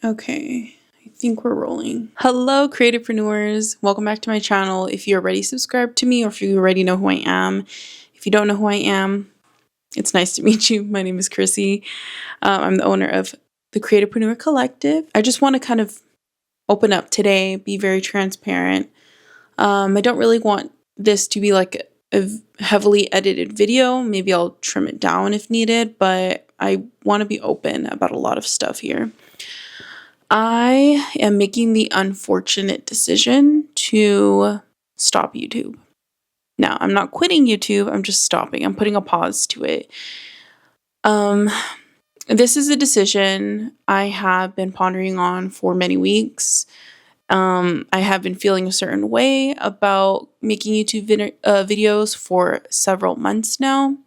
Okay, I think we're rolling. Hello, creativepreneurs. Welcome back to my channel. If you're already subscribed to me or if you already know who I am, if you don't know who I am, it's nice to meet you. My name is Chrissy. I'm the owner of the Creativepreneur Collective. I just want to kind of open up today, be very transparent. I don't really want this to be like a heavily edited video. Maybe I'll trim it down if needed, but I want to be open about a lot of stuff here. I am making the unfortunate decision to stop YouTube. Now, I'm not quitting YouTube, I'm just stopping. I'm putting a pause to it. This is a decision I have been pondering on for many weeks. I have been feeling a certain way about making YouTube videos for several months now.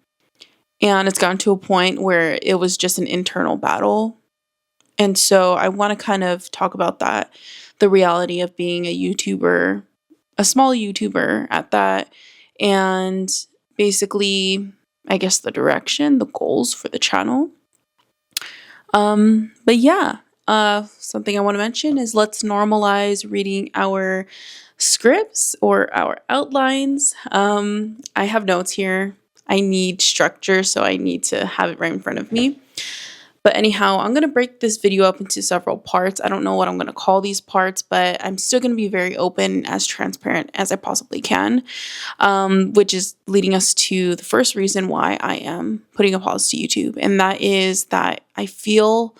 And it's gotten to a point where it was just an internal battle. And so I want to kind of talk about that, the reality of being a YouTuber, a small YouTuber at that, and basically, I guess, the direction, the goals for the channel. But yeah, something I want to mention is let's normalize reading our scripts or our outlines. I have notes here. I need structure, so I need to have it right in front of me. But anyhow, I'm going to break this video up into several parts. I don't know what I'm going to call these parts, but I'm still going to be very open, as transparent as I possibly can, which is leading us to the first reason why I am putting a pause to YouTube. And that is that I feel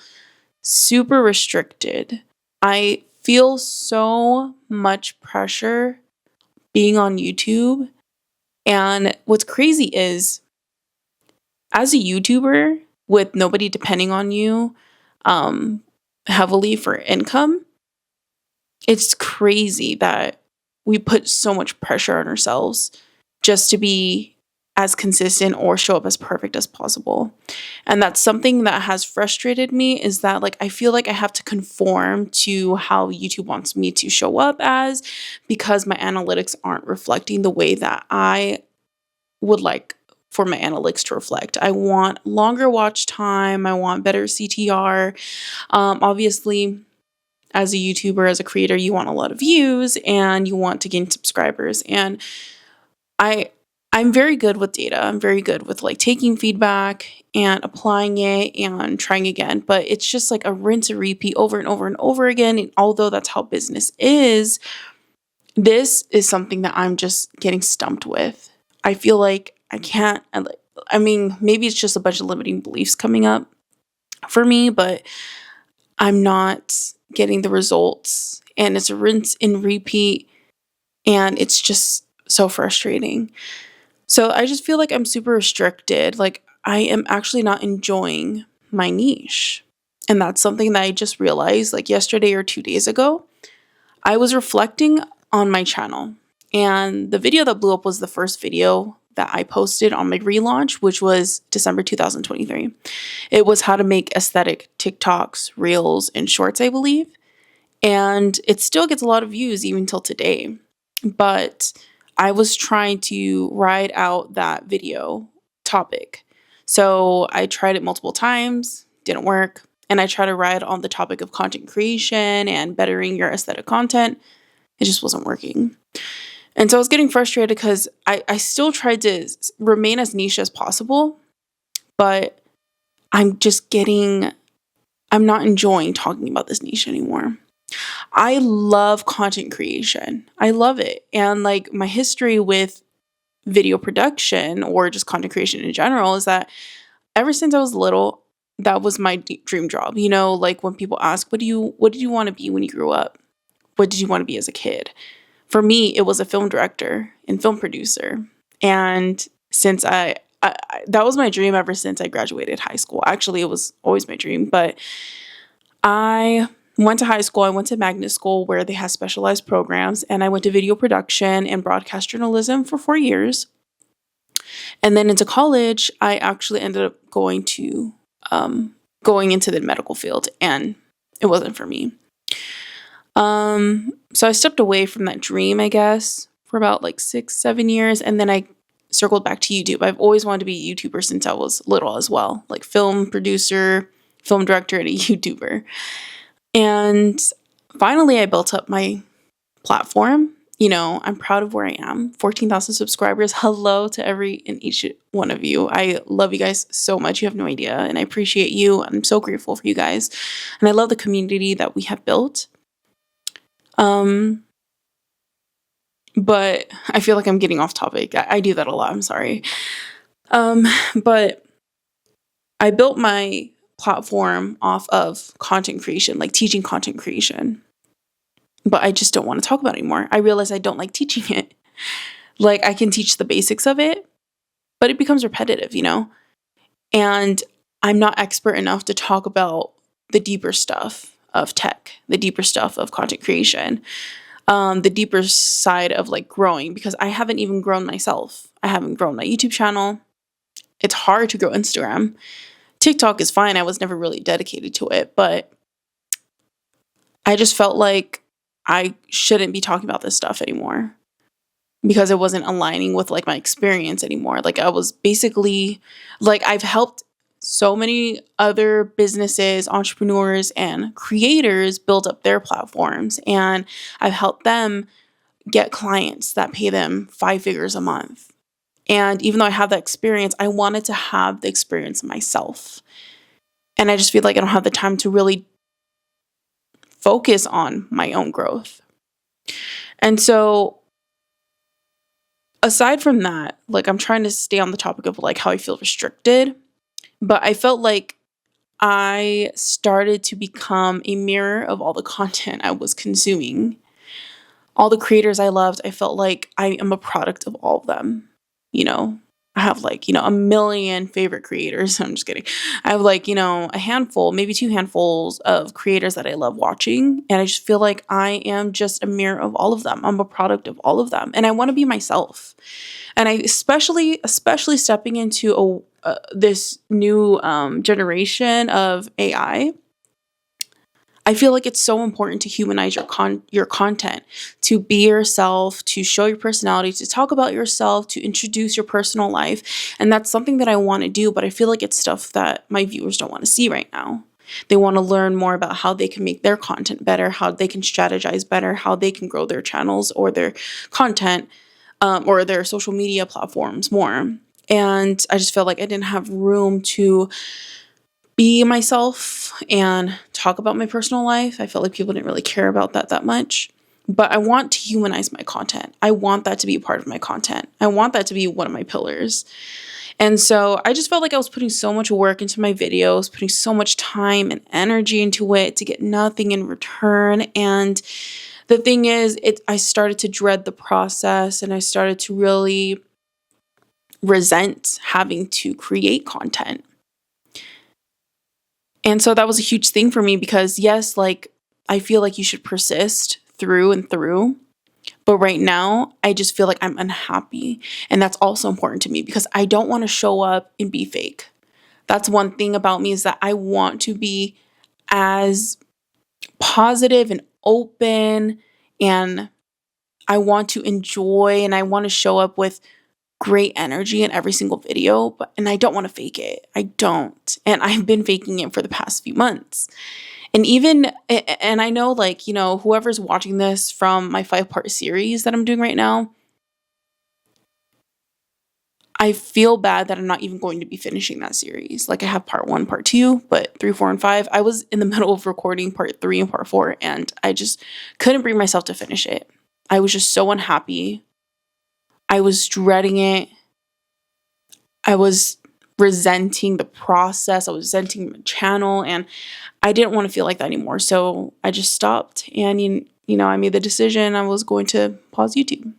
super restricted. I feel so much pressure being on YouTube. And what's crazy is, as a YouTuber, with nobody depending on you heavily for income, it's crazy that we put so much pressure on ourselves just to be as consistent or show up as perfect as possible. And that's something that has frustrated me, is that like I feel like I have to conform to how YouTube wants me to show up as, because my analytics aren't reflecting the way that I would like for my analytics to reflect. I want longer watch time. I want better CTR. Obviously, as a YouTuber, as a creator, you want a lot of views and you want to gain subscribers. And I'm very good with data. I'm very good with like taking feedback and applying it and trying again. But it's just like a rinse and repeat over and over and over again. And although that's how business is, this is something that I'm just getting stumped with. I feel like I can't, I mean, maybe it's just a bunch of limiting beliefs coming up for me, but I'm not getting the results, and it's a rinse and repeat, and it's just so frustrating. So I just feel like I'm super restricted. Like I am actually not enjoying my niche. And that's something that I just realized like yesterday or 2 days ago. I was reflecting on my channel, and the video that blew up was the first video that I posted on my relaunch, which was December 2023. It was how to make aesthetic TikToks, Reels, and Shorts, I believe. And it still gets a lot of views even till today. But I was trying to ride out that video topic. So I tried it multiple times, didn't work. And I tried to ride on the topic of content creation and bettering your aesthetic content. It just wasn't working. And so I was getting frustrated because I still tried to remain as niche as possible, but I'm not enjoying talking about this niche anymore. I love content creation. I love it. And like my history with video production or just content creation in general is that ever since I was little, that was my dream job. You know, like when people ask, what did you want to be when you grew up? What did you want to be as a kid? For me, it was a film director and film producer. And since I that was my dream ever since I graduated high school. Actually, it was always my dream, but I went to high school. I went to magnet school where they have specialized programs, and I went to video production and broadcast journalism for 4 years. And then into college, I actually ended up going into the medical field, and it wasn't for me. So I stepped away from that dream, I guess, for about like 6-7 years, and then I circled back to YouTube. I've always wanted to be a YouTuber since I was little as well, like film producer, film director, and a YouTuber. And finally, I built up my platform. I'm proud of where I am. 14,000 subscribers. Hello to every and each one of you. I love you guys so much. You have no idea. And I appreciate you. I'm so grateful for you guys. And I love the community that we have built. But I feel like I'm getting off topic. I do that a lot. I'm sorry. But I built my platform off of content creation, like teaching content creation. But I just don't want to talk about it anymore. I realize I don't like teaching it. Like, I can teach the basics of it, but it becomes repetitive, And I'm not expert enough to talk about the deeper stuff of tech, the deeper stuff of content creation, the deeper side of like growing, because I haven't even grown myself. I haven't grown my YouTube channel. It's hard to grow Instagram. TikTok is fine. I was never really dedicated to it, but I just felt like I shouldn't be talking about this stuff anymore because it wasn't aligning with like my experience anymore. Like, I was basically like, I've helped so many other businesses, entrepreneurs, and creators build up their platforms, and I've helped them get clients that pay them 5 figures a month. And even though I have that experience, I wanted to have the experience myself. And I just feel like I don't have the time to really focus on my own growth. And so, aside from that, like, I'm trying to stay on the topic of like how I feel restricted, but I felt like I started to become a mirror of all the content I was consuming. All the creators I loved, I felt like I am a product of all of them. You know, I have like, a million favorite creators. I'm just kidding. I have like, a handful, maybe 2 handfuls of creators that I love watching. And I just feel like I am just a mirror of all of them. I'm a product of all of them. And I want to be myself. And I especially stepping into this new generation of AI, I feel like it's so important to humanize your content, to be yourself, to show your personality, to talk about yourself, to introduce your personal life. And that's something that I want to do, but I feel like it's stuff that my viewers don't want to see right now. They want to learn more about how they can make their content better, how they can strategize better, how they can grow their channels or their content or their social media platforms more. And I just felt like I didn't have room to be myself and talk about my personal life. I felt like people didn't really care about that much. But I want to humanize my content. I want that to be a part of my content. I want that to be one of my pillars. And so I just felt like I was putting so much work into my videos, putting so much time and energy into it to get nothing in return. And the thing is, I started to dread the process, and I started to really resent having to create content. And so that was a huge thing for me because, yes, like, I feel like you should persist through and through. But right now, I just feel like I'm unhappy. And that's also important to me because I don't want to show up and be fake. That's one thing about me, is that I want to be as positive and open, and I want to enjoy, and I want to show up with great energy in every single video, and I don't want to fake it. I don't. And I've been faking it for the past few months. And I know, like, whoever's watching this from my 5-part series that I'm doing right now, I feel bad that I'm not even going to be finishing that series. Like, I have part 1, part 2, but 3, 4, and 5, I was in the middle of recording part 3 and part 4, and I just couldn't bring myself to finish it. I was just so unhappy. I was dreading it. I was resenting the process. I was resenting my channel, and I didn't want to feel like that anymore. So I just stopped, and I made the decision I was going to pause YouTube. And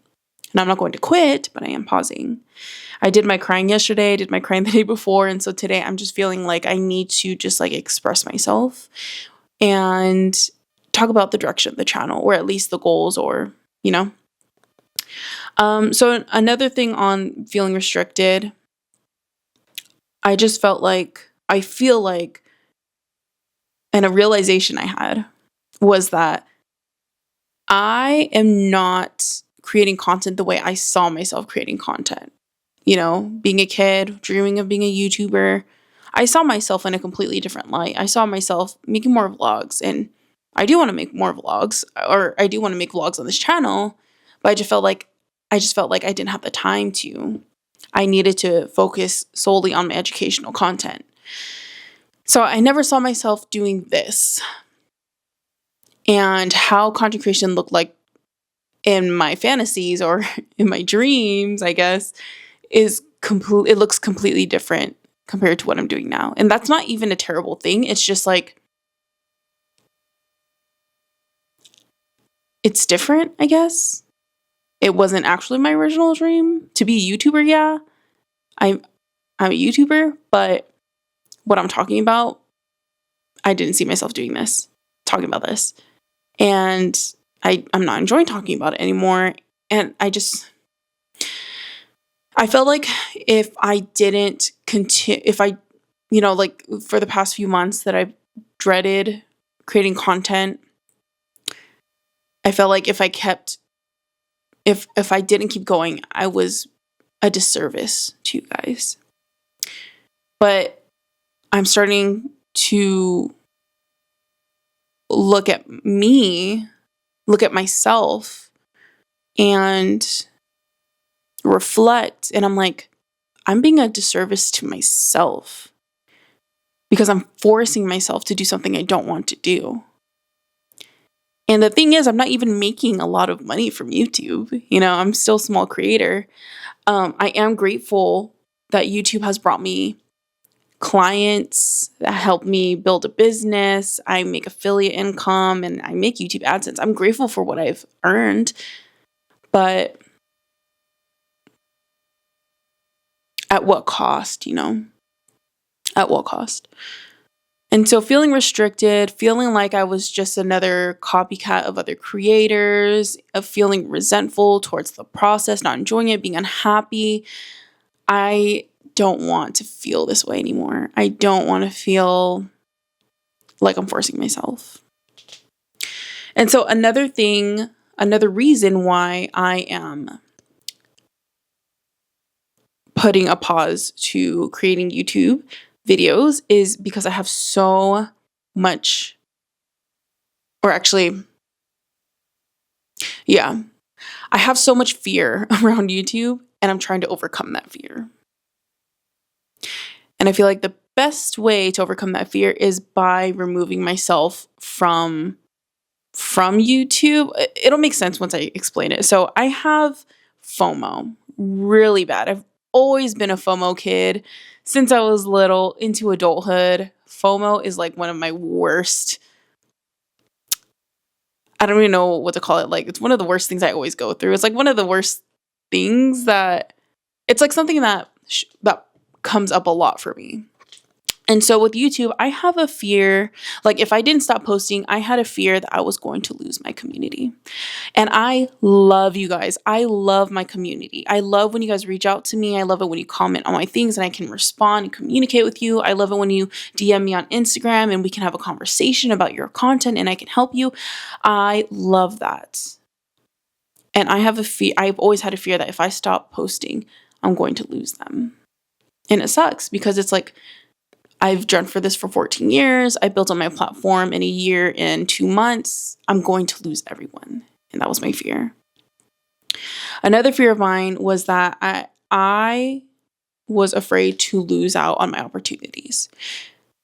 I'm not going to quit, but I am pausing. I did my crying yesterday. I did my crying the day before. And so today I'm just feeling like I need to just like express myself and talk about the direction of the channel, or at least the goals, or. So another thing on feeling restricted, I feel like, and a realization I had was that I am not creating content the way I saw myself creating content. Being a kid, dreaming of being a YouTuber, I saw myself in a completely different light. I saw myself making more vlogs and I do want to make more vlogs, or I do want to make vlogs on this channel, but I just felt like I didn't have the time to. I needed to focus solely on my educational content. So I never saw myself doing this. And how content creation looked like in my fantasies or in my dreams, I guess, it looks completely different compared to what I'm doing now. And that's not even a terrible thing. It's just like, it's different, I guess. It wasn't actually my original dream to be a YouTuber. Yeah, I'm a YouTuber, but what I'm talking about, I didn't see myself talking about this. And I'm not enjoying talking about it anymore. And I felt like if I didn't continue, if I, like for the past few months that I've dreaded creating content, I felt like if I didn't keep going, I was a disservice to you guys. But I'm starting to look at myself and reflect. And I'm like, I'm being a disservice to myself because I'm forcing myself to do something I don't want to do. And the thing is, I'm not even making a lot of money from YouTube. I'm still a small creator. I am grateful that YouTube has brought me clients that help me build a business. I make affiliate income and I make YouTube AdSense. I'm grateful for what I've earned, but at what cost, At what cost? And so feeling restricted, feeling like I was just another copycat of other creators, of feeling resentful towards the process, not enjoying it, being unhappy. I don't want to feel this way anymore. I don't want to feel like I'm forcing myself. And so another reason why I am putting a pause to creating YouTube videos is because I have so much, or actually, yeah, I have so much fear around YouTube and I'm trying to overcome that fear. And I feel like the best way to overcome that fear is by removing myself from YouTube. It'll make sense once I explain it. So I have FOMO really bad. I've always been a FOMO kid since I was little into adulthood. FOMO is like one of my worst. I don't even know what to call it. Like, it's one of the worst things I always go through. It's like one of the worst things that it's like something that comes up a lot for me. And so with YouTube, I have a fear, like if I didn't stop posting, I had a fear that I was going to lose my community. And I love you guys. I love my community. I love when you guys reach out to me. I love it when you comment on my things and I can respond and communicate with you. I love it when you DM me on Instagram and we can have a conversation about your content and I can help you. I love that. And I've always had a fear that if I stop posting, I'm going to lose them. And it sucks because it's like, I've dreamt for this for 14 years. I built on my platform in a year and 2 months. I'm going to lose everyone. And that was my fear. Another fear of mine was that I was afraid to lose out on my opportunities.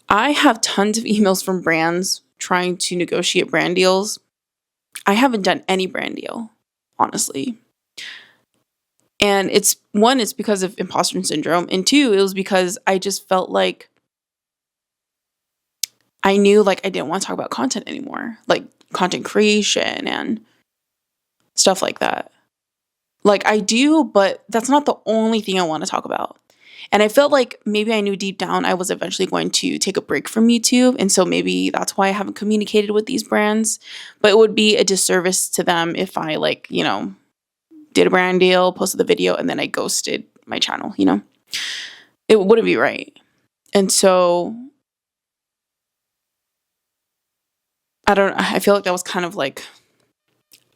I have tons of emails from brands trying to negotiate brand deals. I haven't done any brand deal, honestly. And it's because of imposter syndrome. And two, it was because I just felt like I knew like I didn't want to talk about content anymore, like content creation and stuff like that. Like I do, but that's not the only thing I want to talk about. And I felt like maybe I knew deep down I was eventually going to take a break from YouTube. And so maybe that's why I haven't communicated with these brands. But it would be a disservice to them if I did a brand deal, posted the video, and then I ghosted my channel, It wouldn't be right. And so I feel like that was kind of like,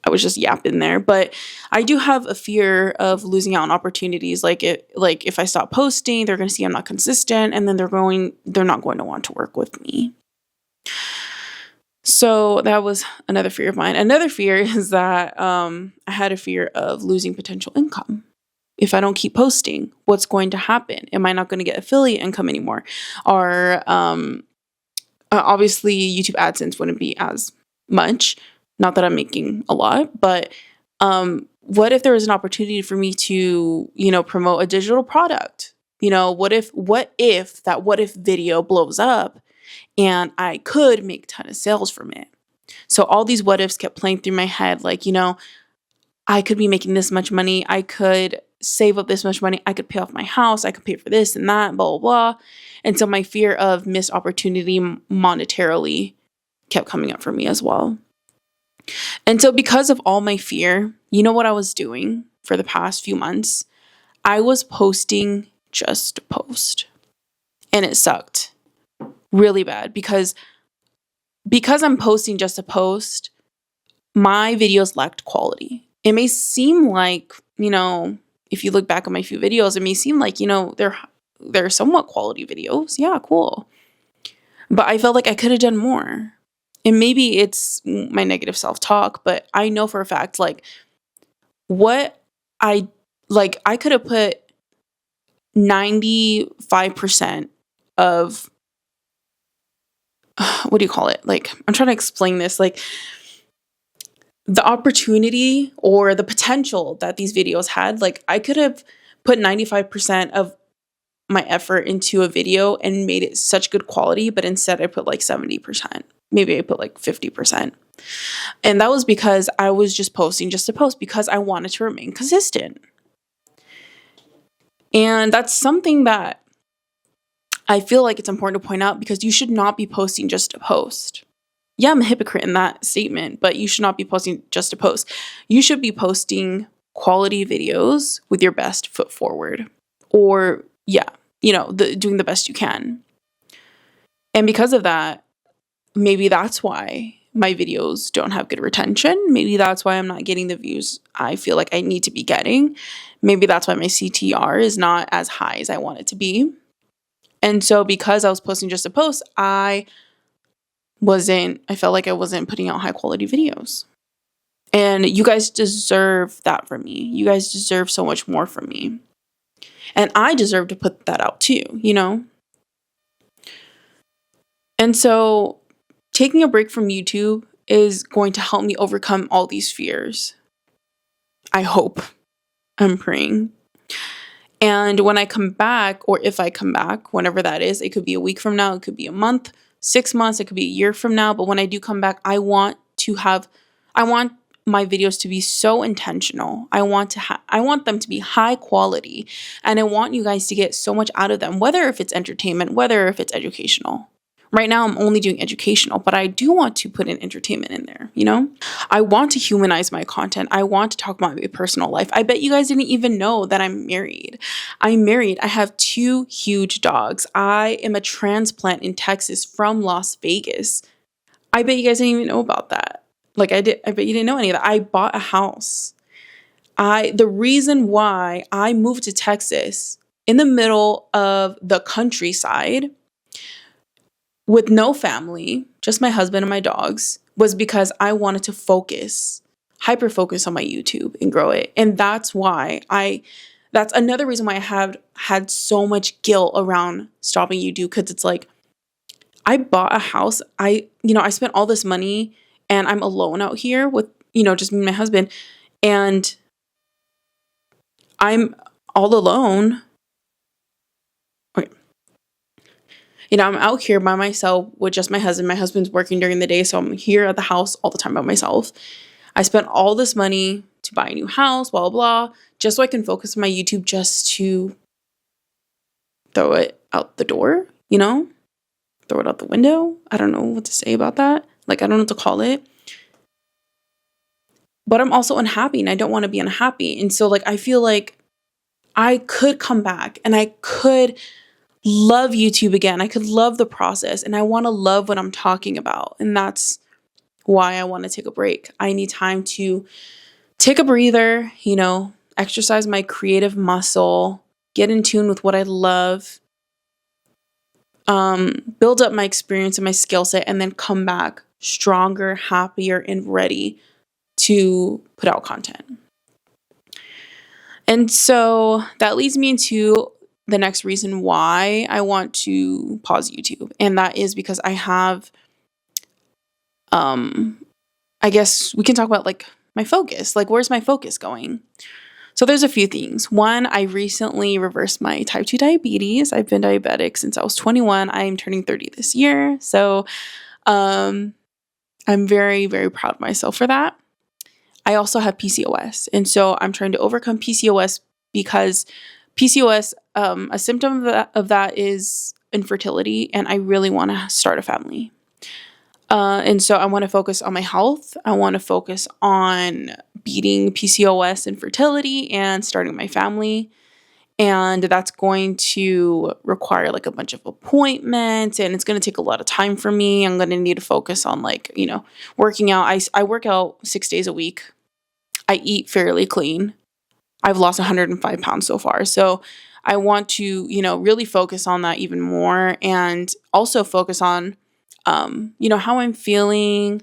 I was just yapping there, but I do have a fear of losing out on opportunities. Like if I stop posting, they're going to see I'm not consistent and then they're not going to want to work with me. So that was another fear of mine. Another fear is that I had a fear of losing potential income. If I don't keep posting, what's going to happen? Am I not going to get affiliate income anymore? Or obviously, YouTube AdSense wouldn't be as much. Not that I'm making a lot, but what if there was an opportunity for me to, promote a digital product? What if video blows up and I could make a ton of sales from it? So all these what ifs kept playing through my head, like, I could be making this much money. I could save up this much money. I could pay off my house. I could pay for this and that, blah, blah, blah. And so my fear of missed opportunity monetarily kept coming up for me as well. And so because of all my fear, you know what I was doing for the past few months? I was posting just to post. And it sucked really bad because I'm posting just to post, my videos lacked quality. It may seem like, if you look back at my few videos, it may seem like, they're somewhat quality videos. Yeah, cool. But I felt like I could have done more. And maybe it's my negative self-talk, but I know for a fact, like, I could have put 95% of, what do you call it? Like, I'm trying to explain this. Like, the opportunity or the potential that these videos had, like, I could have put 95% of my effort into a video and made it such good quality, but instead I put like 70%. Maybe I put like 50%. And that was because I was just posting just to post because I wanted to remain consistent. And that's something that I feel like it's important to point out because you should not be posting just to post. Yeah, I'm a hypocrite in that statement, but you should not be posting just to post. You should be posting quality videos with your best foot forward, or doing the best you can. And because of that, maybe that's why my videos don't have good retention. Maybe that's why I'm not getting the views I feel like I need to be getting. Maybe that's why my CTR is not as high as I want it to be. And so because I was posting just to post, I felt like I wasn't putting out high quality videos. And you guys deserve that from me. You guys deserve so much more from me. And I deserve to put that out too, And so taking a break from YouTube is going to help me overcome all these fears. I hope. I'm praying. And when I come back, or if I come back, whenever that is, it could be a week from now, it could be a month, 6 months, it could be a year from now. But when I do come back, I want my videos to be so intentional. I want them to be high quality, and I want you guys to get so much out of them, whether if it's entertainment, whether if it's educational. Right now, I'm only doing educational, but I do want to put in entertainment in there, I want to humanize my content. I want to talk about my personal life. I bet you guys didn't even know that I'm married. I'm married. I have 2 huge dogs. I am a transplant in Texas from Las Vegas. I bet you guys didn't even know about that. Like I bet you didn't know any of that. I bought a house. The reason why I moved to Texas in the middle of the countryside with no family, just my husband and my dogs, was because I wanted to hyper focus on my YouTube and grow it. And that's another reason why I have had so much guilt around stopping YouTube, because it's like, I bought a house. I spent all this money and I'm alone out here with, just me and my husband, and I'm all alone. Okay. I'm out here by myself with just my husband. My husband's working during the day, so I'm here at the house all the time by myself. I spent all this money to buy a new house, blah, blah, blah, just so I can focus on my YouTube, just to throw it out the door, throw it out the window. I don't know what to say about that. Like, I don't know what to call it. But I'm also unhappy and I don't want to be unhappy. And so, like, I feel like I could come back and I could love YouTube again. I could love the process, and I want to love what I'm talking about. And that's why I want to take a break. I need time to take a breather, exercise my creative muscle, get in tune with what I love, build up my experience and my skill set, and then come back stronger, happier, and ready to put out content. And so that leads me into the next reason why I want to pause YouTube. And that is because I have, I guess we can talk about like my focus. Like, where's my focus going? So there's a few things. One, I recently reversed my type 2 diabetes. I've been diabetic since I was 21. I am turning 30 this year. So I'm very, very proud of myself for that. I also have PCOS. And so I'm trying to overcome PCOS because PCOS, a symptom of that is infertility. And I really want to start a family. And so I want to focus on my health. I want to focus on beating PCOS and fertility and starting my family. And that's going to require like a bunch of appointments, and it's going to take a lot of time for me. I'm going to need to focus on like, working out. I work out 6 days a week. I eat fairly clean. I've lost 105 pounds so far. So I want to, really focus on that even more, and also focus on how I'm feeling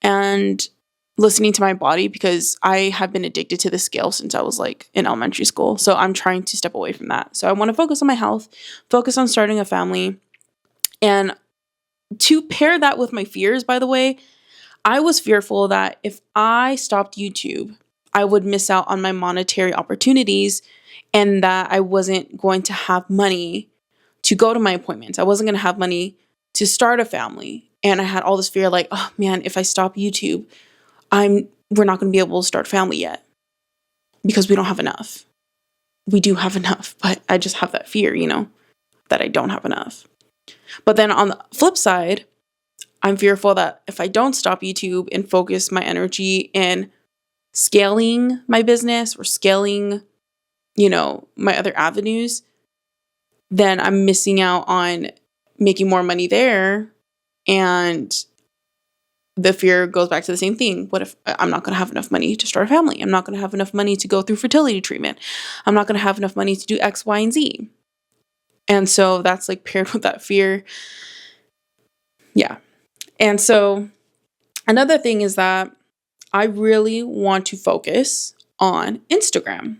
and listening to my body, because I have been addicted to the scale since I was like in elementary school. So I'm trying to step away from that. So I want to focus on my health, focus on starting a family. And to pair that with my fears, by the way, I was fearful that if I stopped YouTube, I would miss out on my monetary opportunities and that I wasn't going to have money to go to my appointments. I wasn't going to have money to start a family. And I had all this fear like, oh man, if I stop YouTube, we're not going to be able to start a family yet because we don't have enough. We do have enough, but I just have that fear, that I don't have enough. But then on the flip side, I'm fearful that if I don't stop YouTube and focus my energy in scaling my business or scaling, my other avenues, then I'm missing out on making more money there. And the fear goes back to the same thing. What if I'm not going to have enough money to start a family? I'm not going to have enough money to go through fertility treatment. I'm not going to have enough money to do X, Y, and Z. And so that's like paired with that fear. Yeah. And so another thing is that I really want to focus on Instagram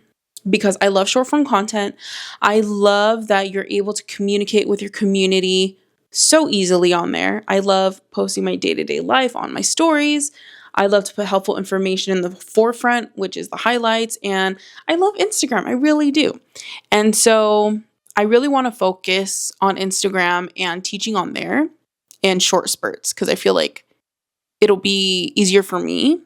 because I love short form content. I love that you're able to communicate with your community so easily on there. I love posting my day-to-day life on my stories. I love to put helpful information in the forefront, which is the highlights. And I love Instagram. I really do. And so I really want to focus on Instagram and teaching on there in short spurts because I feel like it'll be easier for me.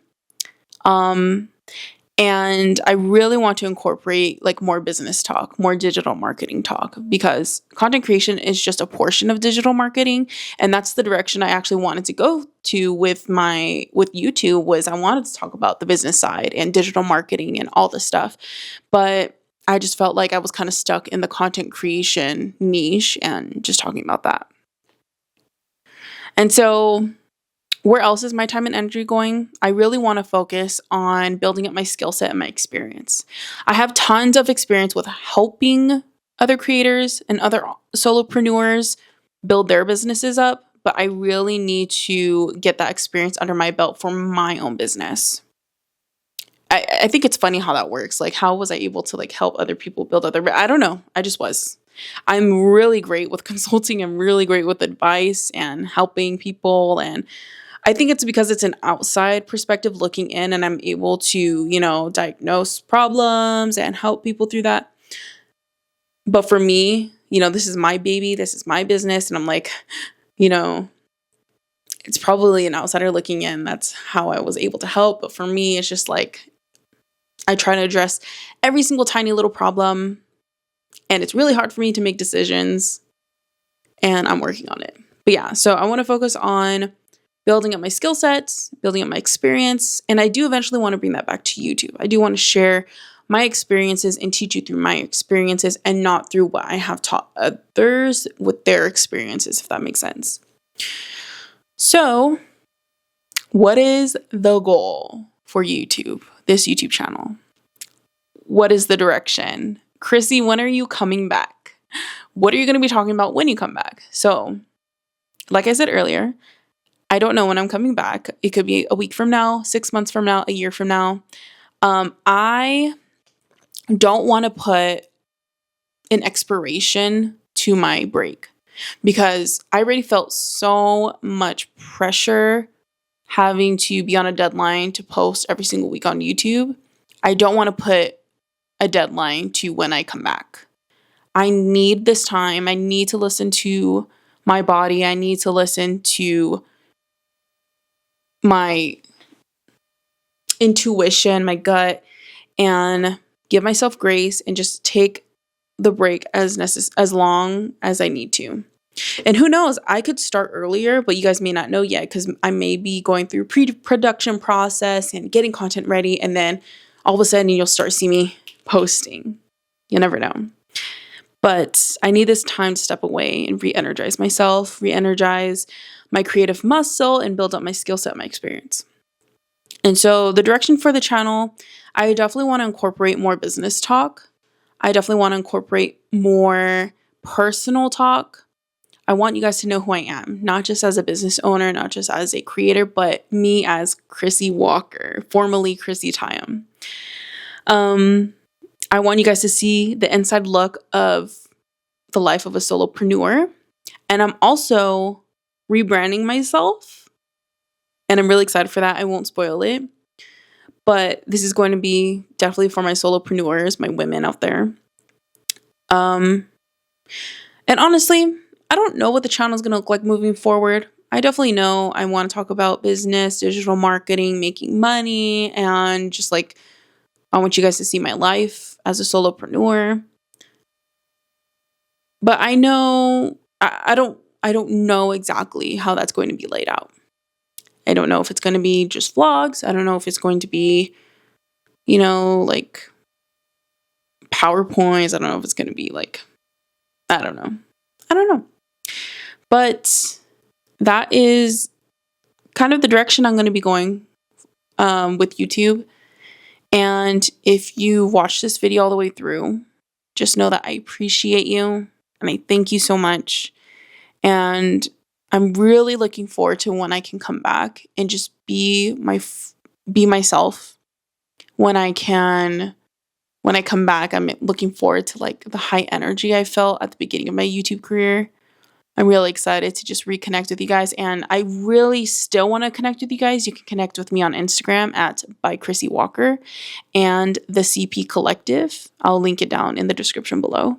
And I really want to incorporate like more business talk, more digital marketing talk, because content creation is just a portion of digital marketing. And that's the direction I actually wanted to go to with YouTube. Was I wanted to talk about the business side and digital marketing and all this stuff. But I just felt like I was kind of stuck in the content creation niche and just talking about that. And so where else is my time and energy going? I really want to focus on building up my skill set and my experience. I have tons of experience with helping other creators and other solopreneurs build their businesses up, but I really need to get that experience under my belt for my own business. I think it's funny how that works. Like, how was I able to like help other people build I don't know. I just was. I'm really great with consulting. I'm really great with advice and helping people. And I think it's because it's an outside perspective looking in, and I'm able to, diagnose problems and help people through that. But for me, this is my baby, this is my business. And I'm like, it's probably an outsider looking in. That's how I was able to help. But for me, it's just like, I try to address every single tiny little problem. And it's really hard for me to make decisions. And I'm working on it. But yeah, so I want to focus on building up my skill sets, building up my experience. And I do eventually want to bring that back to YouTube. I do want to share my experiences and teach you through my experiences and not through what I have taught others with their experiences, if that makes sense. So, what is the goal for YouTube, this YouTube channel? What is the direction? Chrissy, when are you coming back? What are you going to be talking about when you come back? So, like I said earlier, I don't know when I'm coming back. It could be a week from now, 6 months from now, a year from now. I don't want to put an expiration to my break because I already felt so much pressure having to be on a deadline to post every single week on YouTube. I don't want to put a deadline to when I come back. I need this time. I need to listen to my body. I need to listen to my intuition, my gut, and give myself grace and just take the break as long as I need to. And who knows, I could start earlier, but you guys may not know yet because I may be going through pre-production process and getting content ready, and then all of a sudden you'll start seeing me posting. You never know. But I need this time to step away and re-energize myself, re-energize my creative muscle, and build up my skill set, my experience. And so the direction for the channel, I definitely want to incorporate more business talk. I definitely want to incorporate more personal talk. I want you guys to know who I am, not just as a business owner, not just as a creator, but me as Chrissy Walker, formerly Chrissy Tyam. I want you guys to see the inside look of the life of a solopreneur. And I'm also rebranding myself. And I'm really excited for that. I won't spoil it. But this is going to be definitely for my solopreneurs, my women out there. And honestly, I don't know what the channel is going to look like moving forward. I definitely know I want to talk about business, digital marketing, making money, and just like I want you guys to see my life as a solopreneur. But I know I don't know exactly how that's going to be laid out. I don't know if it's going to be just vlogs. I don't know if it's going to be, like PowerPoints. I don't know if it's going to be like, I don't know. But that is kind of the direction I'm going to be going with YouTube. And if you watch this video all the way through, just know that I appreciate you and I thank you so much. And I'm really looking forward to when I can come back and just be myself. When I come back, I'm looking forward to like the high energy I felt at the beginning of my YouTube career. I'm really excited to just reconnect with you guys, and I really still want to connect with you guys. You can connect with me on Instagram at by Chrissy Walker and the CP Collective. I'll link it down in the description below.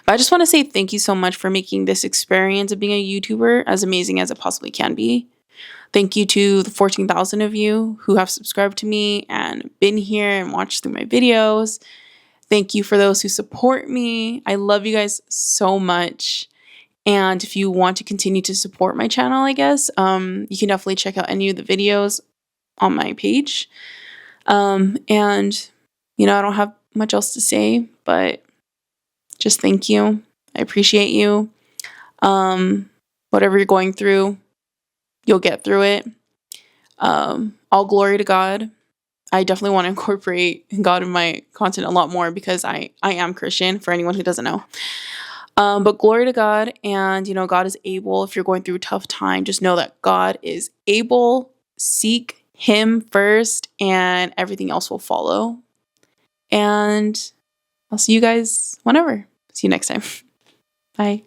But I just want to say thank you so much for making this experience of being a YouTuber as amazing as it possibly can be. Thank you to the 14,000 of you who have subscribed to me and been here and watched through my videos. Thank you for those who support me. I love you guys so much. And if you want to continue to support my channel, I guess, you can definitely check out any of the videos on my page. And, I don't have much else to say, but just thank you. I appreciate you. Whatever you're going through, you'll get through it. All glory to God. I definitely want to incorporate God in my content a lot more because I am Christian, for anyone who doesn't know. But glory to God, and God is able. If you're going through a tough time, just know that God is able. Seek Him first, and everything else will follow. And I'll see you guys whenever. See you next time. Bye.